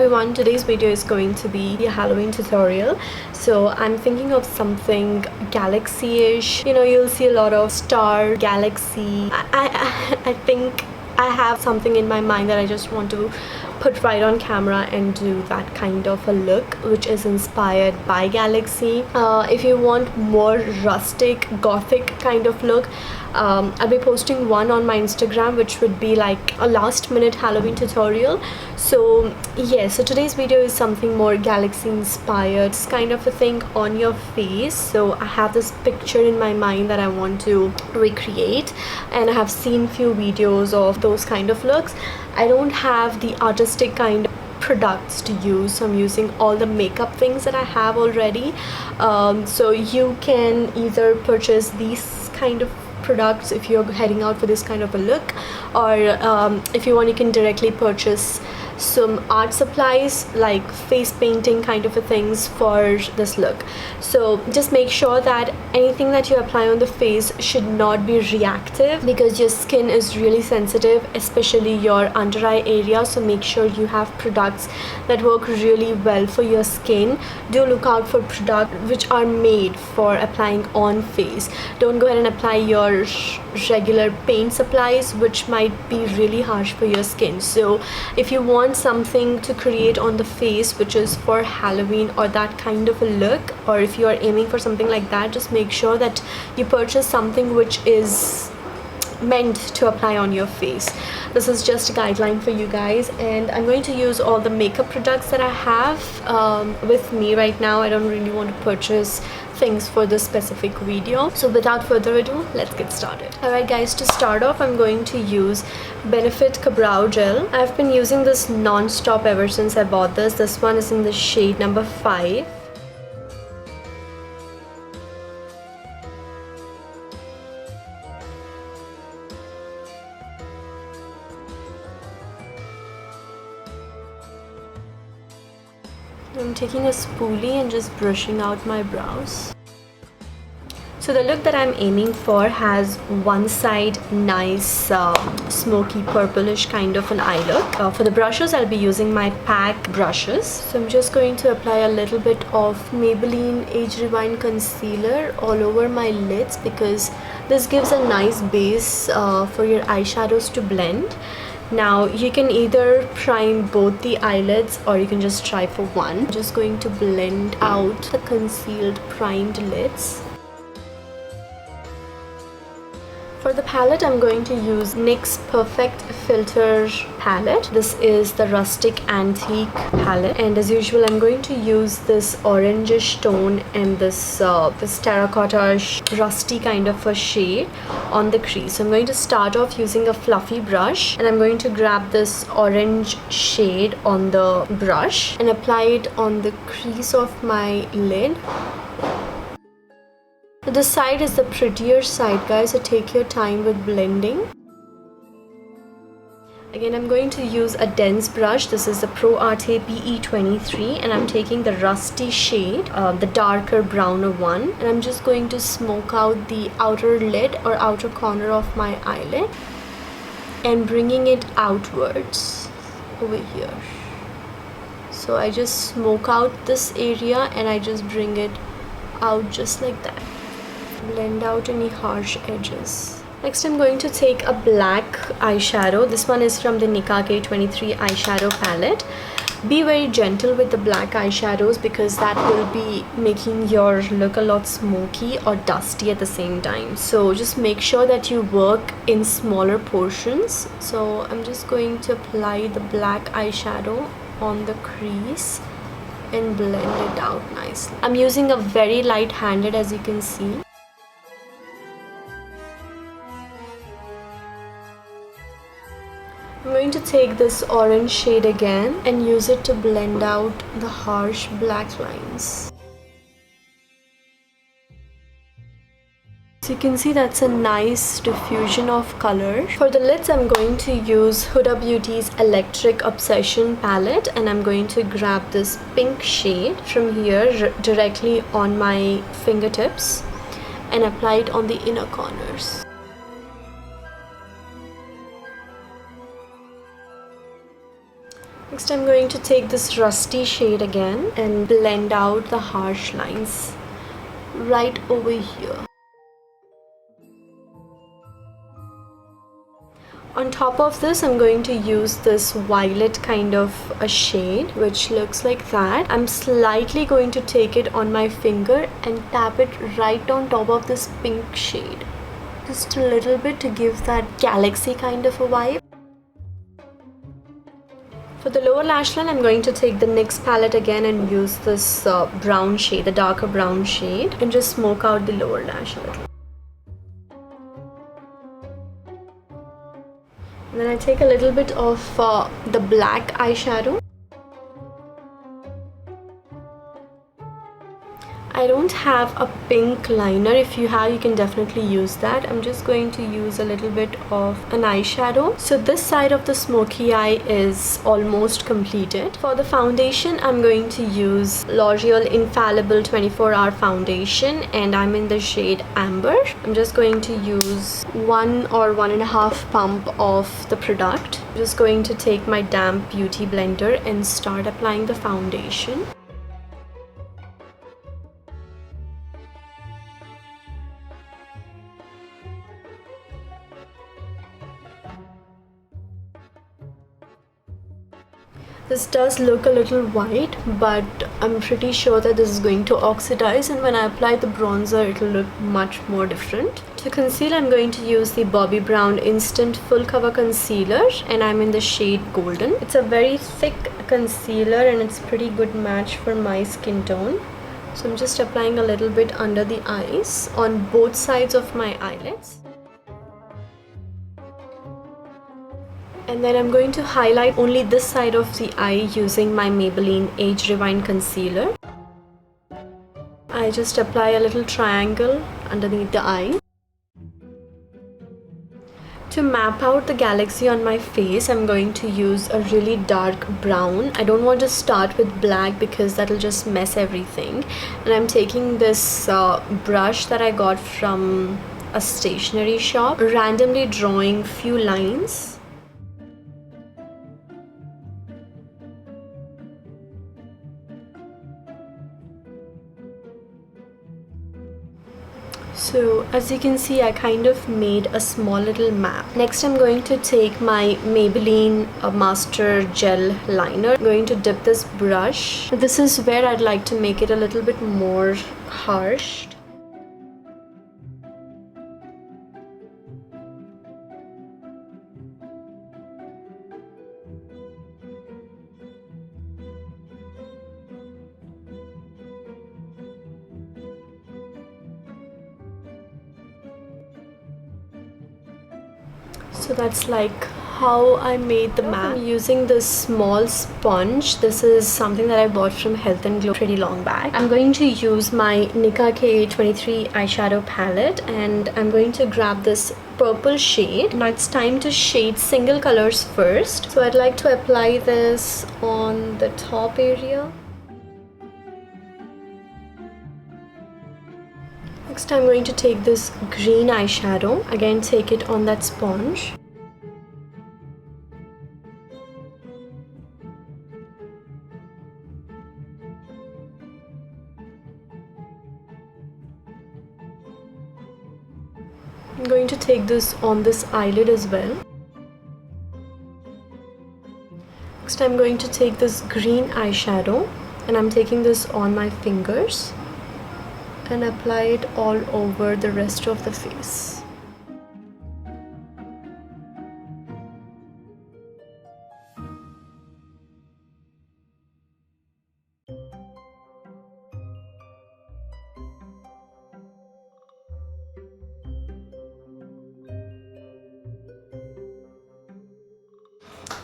everyone, today's video is going to be a Halloween tutorial. So I'm thinking of something galaxy-ish. You'll see a lot of star, galaxy. I think I have something in my mind that I just want to put right on camera and do that kind of a look, which is inspired by galaxy. If you want more rustic, gothic kind of look, I'll be posting one on my Instagram, which would be like a last minute Halloween tutorial. So yeah, so today's video is something more galaxy inspired, kind of a thing on your face. So I have this picture in my mind that I want to recreate, and I have seen few videos of those kind of looks. I don't have the artistic kind of products to use, so I'm using all the makeup things that I have already. So you can either purchase these kind of products if you're heading out for this kind of a look, or if you want, you can directly purchase some art supplies like face painting kind of a things for this look. So just make sure that anything that you apply on the face should not be reactive, because your skin is really sensitive, especially your under eye area. So make sure you have products that work really well for your skin. Do look out for products which are made for applying on face. Don't go ahead and apply your regular paint supplies, which might be really harsh for your skin. So if you want something to create on the face which is for Halloween or that kind of a look, or if you are aiming for something like that, just make sure that you purchase something which is meant to apply on your face. This is just a guideline for you guys, and I'm going to use all the makeup products that I have with me right now. I don't really want to purchase things for this specific video. So without further ado, let's get started. Alright guys, to start off, I'm going to use Benefit Brow Gel. I've been using this non-stop ever since I bought this. This one is in the shade number 5. I'm taking a spoolie and just brushing out my brows. So the look that I'm aiming for has one side nice smoky purplish kind of an eye look. For the brushes, I'll be using my PAC brushes. So I'm just going to apply a little bit of Maybelline Age Rewind concealer all over my lids, because this gives a nice base for your eyeshadows to blend. Now you can either prime both the eyelids, or you can just try for one. I'm just going to blend out the concealed primed lids. For the palette, I'm going to use NYX Perfect Filter palette. This is the Rustic Antique palette, and as usual, I'm going to use this orangish tone and this terracotta-ish rusty kind of a shade on the crease. So I'm going to start off using a fluffy brush, and I'm going to grab this orange shade on the brush and apply it on the crease of my lid. This side is the prettier side, guys, so take your time with blending. Again, I'm going to use a dense brush. This is the Pro Arte PE23, and I'm taking the rusty shade, the darker browner one, and I'm just going to smoke out the outer lid or outer corner of my eyelid and bringing it outwards over here. So I just smoke out this area and I just bring it out just like that. Blend out any harsh edges. Next, I'm going to take a black eyeshadow. This one is from the Nika K23 eyeshadow palette. Be very gentle with the black eyeshadows, because that will be making your look a lot smoky or dusty at the same time. So just make sure that you work in smaller portions. So I'm just going to apply the black eyeshadow on the crease and blend it out nicely. I'm using a very light-handed, as you can see. I'm going to take this orange shade again and use it to blend out the harsh black lines. So you can see that's a nice diffusion of color. For the lids, I'm going to use Huda Beauty's Electric Obsession palette, and I'm going to grab this pink shade from here directly on my fingertips and apply it on the inner corners. Next I'm going to take this rusty shade again and blend out the harsh lines right over here. On top of this, I'm going to use this violet kind of a shade, which looks like that. I'm slightly going to take it on my finger and tap it right on top of this pink shade. Just a little bit to give that galaxy kind of a vibe. For the lower lash line, I'm going to take the NYX palette again and use this brown shade, the darker brown shade, and just smoke out the lower lash a little. And then I take a little bit of the black eyeshadow. I don't have a pink liner. If you have, you can definitely use that. I'm just going to use a little bit of an eyeshadow. So this side of the smoky eye is almost completed. For the foundation, I'm going to use L'Oreal Infallible 24-hour foundation, and I'm in the shade Amber. I'm just going to use 1 or 1.5 pump of the product. I'm just going to take my damp beauty blender and start applying the foundation. This does look a little white, but I'm pretty sure that this is going to oxidize, and when I apply the bronzer, it will look much more different. To conceal, I'm going to use the Bobbi Brown Instant Full Cover Concealer, and I'm in the shade Golden. It's a very thick concealer and it's a pretty good match for my skin tone. So I'm just applying a little bit under the eyes on both sides of my eyelids. And then I'm going to highlight only this side of the eye using my Maybelline Age Rewind Concealer. I just apply a little triangle underneath the eye. To map out the galaxy on my face, I'm going to use a really dark brown. I don't want to start with black because that'll just mess everything. And I'm taking this brush that I got from a stationery shop, randomly drawing few lines. So as you can see, I kind of made a small little map. Next I'm going to take my Maybelline Master Gel Liner. I'm going to dip this brush. This is where I'd like to make it a little bit more harsh. So that's like how I made the map. I'm using this small sponge. This is something that I bought from Health and Glow pretty long back. I'm going to use my Nicka K23 eyeshadow palette, and I'm going to grab this purple shade. Now it's time to shade single colors first. So I'd like to apply this on the top area. Next I'm going to take this green eyeshadow, again take it on that sponge. I'm going to take this on this eyelid as well. Next I'm going to take this green eyeshadow, and I'm taking this on my fingers and apply it all over the rest of the face.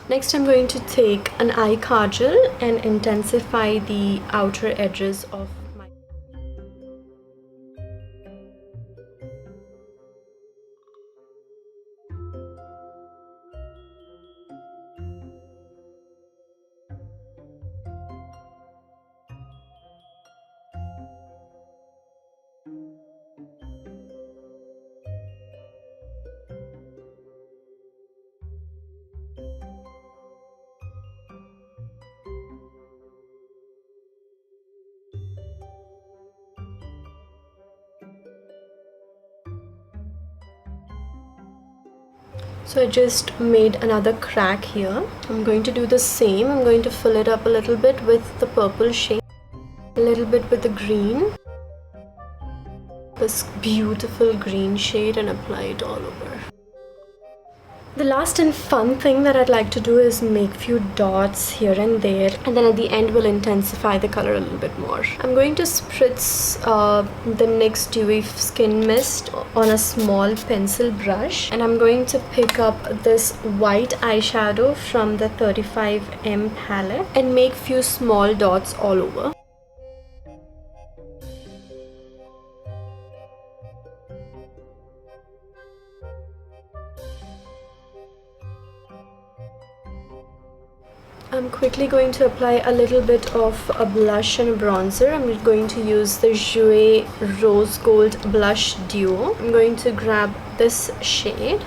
Next I'm going to take an eye kajal and intensify the outer edges of my. So I just made another crack here. I'm going to do the same. I'm going to fill it up a little bit with the purple shade, a little bit with the green, this beautiful green shade, and apply it all over. The last and fun thing that I'd like to do is make few dots here and there, and then at the end we'll intensify the color a little bit more. I'm going to spritz the NYX Dewy Skin Mist on a small pencil brush, and I'm going to pick up this white eyeshadow from the 35M palette and make few small dots all over. I'm quickly going to apply a little bit of a blush and a bronzer. I'm going to use the Jouer Rose Gold Blush Duo. I'm going to grab this shade.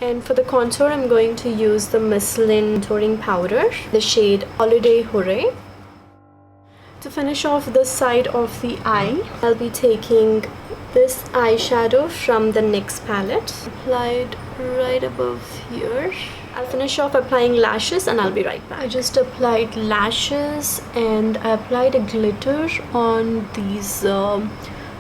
And for the contour, I'm going to use the Michelin contouring powder, the shade Holiday Hooray. To finish off this side of the eye, I'll be taking this eyeshadow from the NYX palette, applied right above here. I'll finish off applying lashes and I'll be right back. I just applied lashes and I applied a glitter on these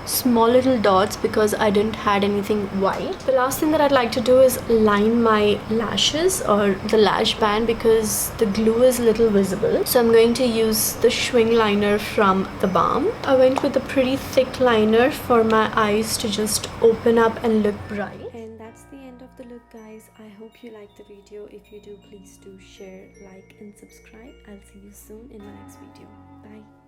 small little dots because I didn't had anything white. The last thing that I'd like to do is line my lashes or the lash band because the glue is a little visible. So I'm going to use the Schwing liner from the Balm. I went with a pretty thick liner for my eyes to just open up and look bright. And that's the end of the look, guys. I hope you liked the video. If you do, please do share, like and subscribe. I'll see you soon in my next video. Bye.